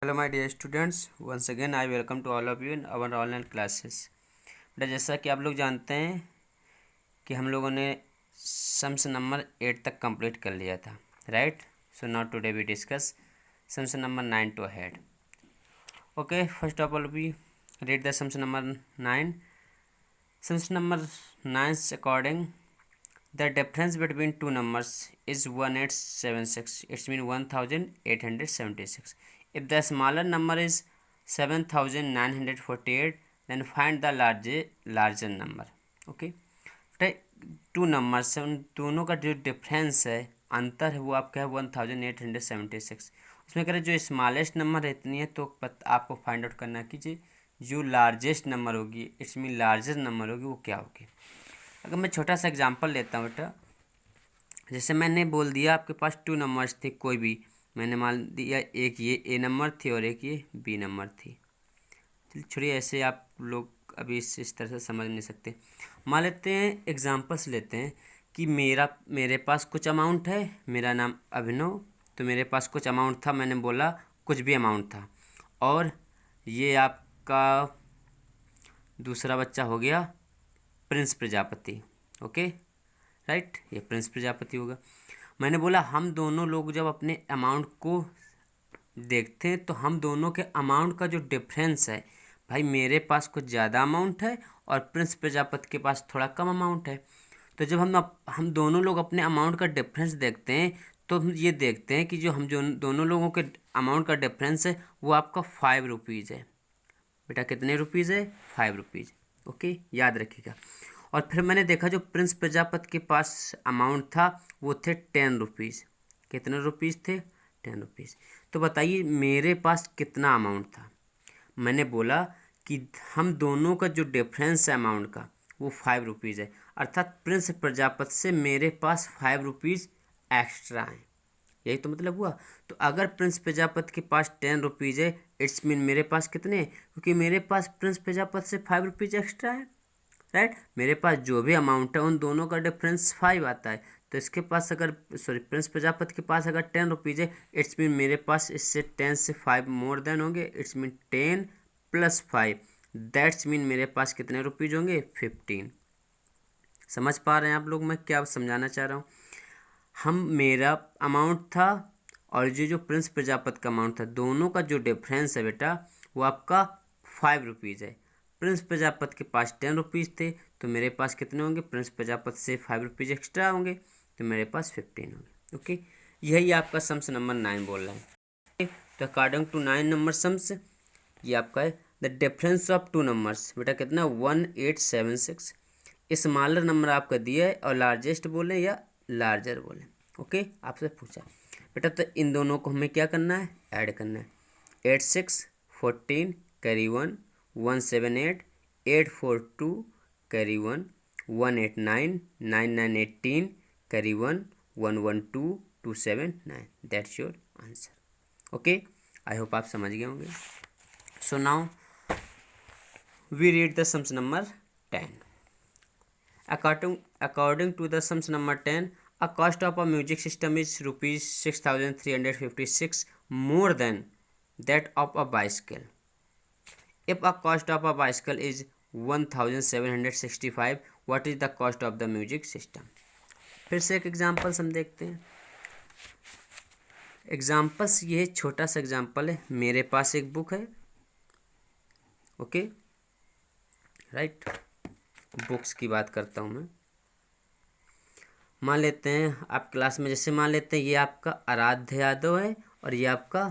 Hello my dear students, once again I welcome to all of you in our online classes. बेटा, जैसा कि आप लोग जानते हैं कि हम लोगों ने सम्स नंबर 8 तक कंप्लीट कर लिया था, right. So now today we discuss sums number 9 to ahead. Okay, first of all we read the sums number 9. Sums number 9 according the difference between two numbers is 1876. It's mean 1876. If the smaller number is 7948, then find the larger number. Okay. Two numbers है, उन दोनों का जो difference है, अंतर है, वो आपका है 1876. उसमें कह रहे जो स्मॉलेस्ट नंबर इतनी है, तो आपको फाइंड आउट करना कीजिए जो लार्जेस्ट नंबर होगी, इट्स मीन लार्जेस्ट नंबर होगी, वो क्या होगी। अगर मैं छोटा सा एग्जांपल लेता हूँ बेटा, जैसे मैंने बोल दिया आपके पास टू नंबर्स थे, कोई भी मैंने मान दिया एक ये ए नंबर थी और एक ये बी नंबर थी। चलिए छोड़िए, ऐसे आप लोग अभी इस तरह से समझ नहीं सकते। मान लेते हैं, एग्जांपल्स लेते हैं कि मेरे पास कुछ अमाउंट है, मेरा नाम अभिनव, तो मेरे पास कुछ अमाउंट था, मैंने बोला कुछ भी अमाउंट था, और ये आपका दूसरा बच्चा हो गया प्रिंस प्रजापति। ओके राइट, ये प्रिंस प्रजापति होगा। मैंने बोला हम दोनों लोग जब अपने अमाउंट को देखते हैं तो हम दोनों के अमाउंट का जो डिफरेंस है, भाई मेरे पास कुछ ज़्यादा अमाउंट है और प्रिंस प्रजापति के पास थोड़ा कम अमाउंट है। तो जब हम दोनों लोग अपने अमाउंट का डिफरेंस देखते हैं तो हम ये देखते हैं कि जो दोनों लोगों के अमाउंट का डिफरेंस है वो आपका 5 रुपीज़ है। बेटा कितने रुपीज़ है? 5 रुपीज़। ओके, याद रखिएगा। और फिर मैंने देखा जो प्रिंस प्रजापति के पास अमाउंट था वो थे 10 रुपीज़। कितने रुपीज़ थे? 10 रुपीज़। तो बताइए मेरे पास कितना अमाउंट था। मैंने बोला कि हम दोनों का जो डिफरेंस है अमाउंट का वो 5 रुपीज़ है, अर्थात प्रिंस प्रजापति से मेरे पास 5 रुपीज़ एक्स्ट्रा हैं। यही तो मतलब हुआ। तो अगर प्रिंस प्रजापति के पास 10 रुपीज़ है, इट्स मीन मेरे पास कितने हैं? क्योंकि मेरे पास प्रिंस प्रजापति से 5 रुपीज़ एक्स्ट्रा है, राइट। मेरे पास जो भी अमाउंट है उन दोनों का डिफरेंस 5 आता है। तो इसके पास अगर प्रिंस प्रजापति के पास अगर 10 रुपीज़ है, इट्स मीन मेरे पास इससे 10 से 5 मोर देन होंगे, इट्स मीन 10 + 5, दैट्स मीन मेरे पास कितने रुपीज़ होंगे? 15। समझ पा रहे हैं आप लोग मैं क्या समझाना चाह रहा हूँ? मेरा अमाउंट था और जो प्रिंस प्रजापति का अमाउंट था, दोनों का जो डिफरेंस है बेटा वो आपका 5 रुपीज़ है। प्रिंस प्रजापति के पास 10 रुपीज़ थे, तो मेरे पास कितने होंगे? प्रिंस प्रजापति से 5 रुपीज़ एक्स्ट्रा होंगे, तो मेरे पास 15 होंगे। ओके, यही आपका सम्स नंबर 9 बोल रहा है। तो अकॉर्डिंग टू 9 नंबर सम्स, ये आपका है the difference of two numbers. बेटा कितना? 1876। स्मॉलर नंबर आपका दिया है और लार्जेस्ट बोले या लार्जर बोले। ओके, आपसे पूछा बेटा, तो इन दोनों को हमें क्या करना है? ऐड करना है। 8 6 14 carry 1 178 8 4 2 carry 1 189 9 9 18 carry 1 1 1 2 2 7 9। That's your answer. Okay, I hope आप समझ गए होंगे। So now we read the sums number 10. According to the sums number 10, a cost of a music system is rupees 6,356 more than that of a bicycle. If a cost of a bicycle is 1,765, what is the cost of the music system? फिर से एक examples हम देखते हैं। Examples ये छोटा सा example है। मेरे पास एक बुक है, ओके राइट, बुक्स की बात करता हूँ मैं। मान लेते हैं आप क्लास में, जैसे मान लेते हैं ये आपका आराध्य यादव है और ये आपका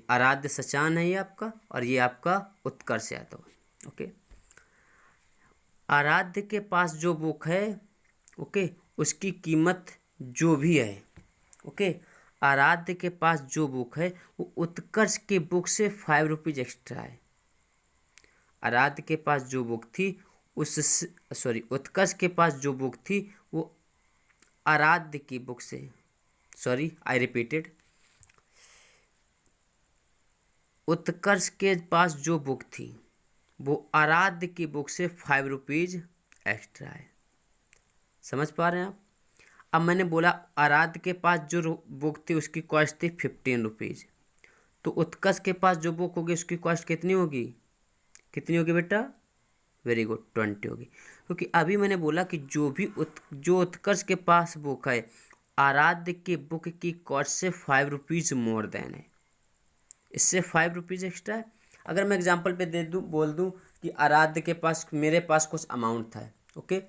आराध्य सचान है ये आपका, और ये आपका उत्कर्ष यादव है। ओके, आराध्य के पास जो बुक है, ओके, उसकी कीमत जो भी है, ओके, आराध्य के पास जो बुक है वो उत्कर्ष के बुक से 5 रुपीज़ एक्स्ट्रा है। आराध्य के पास जो बुक थी उत्कर्ष के पास जो बुक थी वो आराध्य की बुक से, आई रिपीटेड, उत्कर्ष के पास जो बुक थी वो आराध्य की बुक से 5 रुपीज़ एक्स्ट्रा है। समझ पा रहे हैं आप? अब मैंने बोला आराध्य के पास जो बुक थी उसकी कॉस्ट थी 15 रुपीज़, तो उत्कर्ष के पास जो बुक होगी उसकी कॉस्ट कितनी होगी, कितनी होगी बेटा, वेरी गुड 20 होगी। क्योंकि अभी मैंने बोला कि जो उत्कर्ष के पास बुक है, आराध्य की बुक की कॉस्ट से 5 रुपीज़ मोर देन है, इससे 5 रुपीज़ एक्स्ट्रा है। अगर मैं एग्जांपल पे दे दूँ, बोल दूँ कि आराध्य के पास, मेरे पास कुछ अमाउंट था, ओके,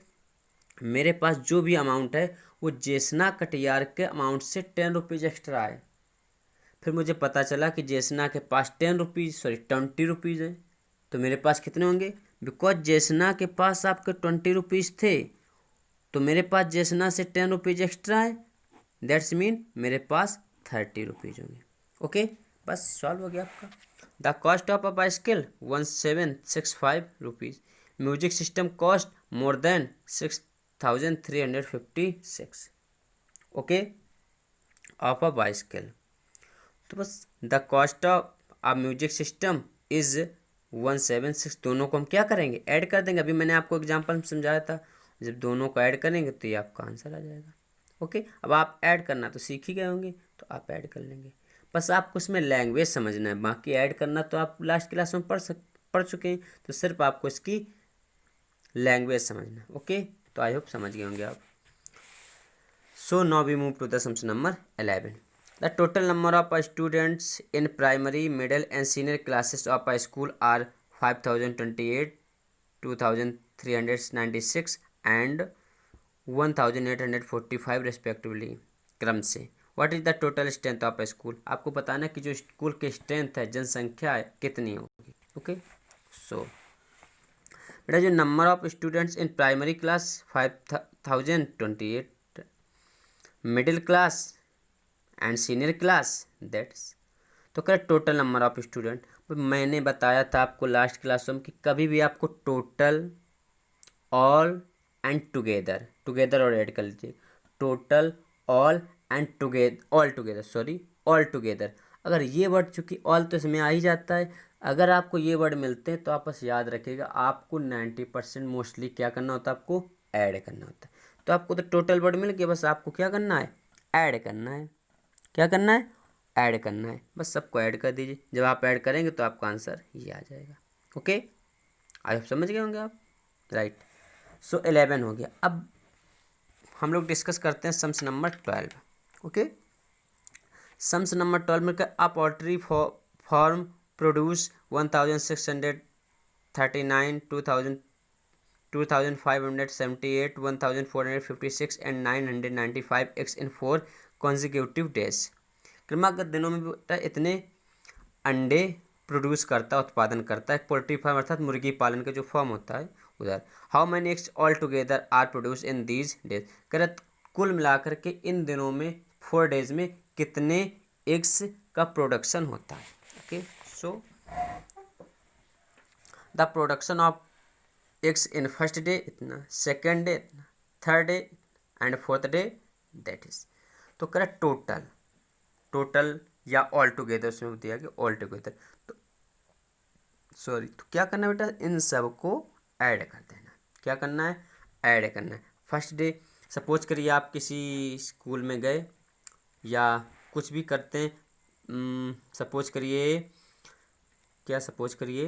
मेरे पास जो भी अमाउंट है वो जेसना कटियार के अमाउंट से 10 रुपीज़ एक्स्ट्रा है। फिर मुझे पता चला कि जेसना के पास 20 रुपीज़ है, तो मेरे पास कितने होंगे, बिकॉज जेसना के पास आपके 20 रुपीज़ थे, तो मेरे पास जेसना से 10 रुपीज़ एक्स्ट्रा है, दैट्स मीन मेरे पास 30 रुपीज़ होंगे। ओके, बस सॉल्व हो गया आपका। The cost of a bicycle 1765 rupees, music system cost more than 6356, okay, of a bicycle. तो बस the cost of a music system is 176, दोनों को हम क्या करेंगे, ऐड कर देंगे। अभी मैंने आपको एग्जांपल में समझाया था, जब दोनों को ऐड करेंगे तो ये आपका आंसर आ जाएगा। ओके, अब आप ऐड करना तो सीख ही गए होंगे, तो आप ऐड कर लेंगे। बस आपको इसमें लैंग्वेज समझना है, बाकी ऐड करना तो आप लास्ट क्लास में पढ़ चुके हैं, तो सिर्फ आपको इसकी लैंग्वेज समझना है। ओके, तो आई होप समझ गए होंगे आप। So now we move to the sums number 11. The total number of students in primary, middle and senior classes of a school are 5028, 2396 and 1845 respectively, क्रम से। What is the total strength of a school? आपको बताना है कि जो school की strength है, जनसंख्या है, कितनी होगी। ओके, सो बेटा जो number of students in primary class 5028, middle class and senior class that's, तो क्या टोटल नंबर ऑफ स्टूडेंट। मैंने बताया था आपको लास्ट क्लास में कि कभी भी आपको टोटल, ऑल एंड टुगेदर और ऐड कर लीजिए, total, all and all together. अगर ये वर्ड, चूँकि ऑल तो इसमें आ ही जाता है, अगर आपको ये वर्ड मिलते हैं तो आप बस याद रखिएगा, आपको 90% मोस्टली क्या करना होता है, आपको ऐड करना होता है। तो आपको तो टोटल वर्ड मिल गया, बस आपको क्या करना है, ऐड करना है। क्या करना है, ऐड करना है, बस सबको ऐड कर दीजिए। जब आप ऐड करेंगे तो आपका आंसर ये आ जाएगा। ओके, आप समझ गए होंगे आप, राइट। सो 11 हो गया। अब हम लोग डिस्कस करते हैं sums number 12। Okay, sums number 12 में क्या, a poultry farm produce 1639, 2578, 1456 and 995 eggs in 4 consecutive days। क्रमागत दिनों में बेटा इतने अंडे प्रोड्यूस करता, उत्पादन करता है पोल्ट्री फार्म, अर्थात मुर्गी पालन का जो फॉर्म होता है उधर। How many eggs all together are produce in these days, करत कुल मिलाकर के इन दिनों में 4 डेज में कितने एग्स का प्रोडक्शन होता है। Okay, so the production of eggs in first day इतना, सेकेंड डे इतना, third day and fourth day that is. तो करेक्ट टोटल या ऑल टुगेदर, उसमें दिया कि ऑल टुगेदर, तो सॉरी, तो क्या करना है बेटा, इन सब को ऐड कर देना। क्या करना है, ऐड करना है। फर्स्ट डे, सपोज करिए आप किसी स्कूल में गए या कुछ भी करते हैं, सपोज करिए, क्या सपोज करिए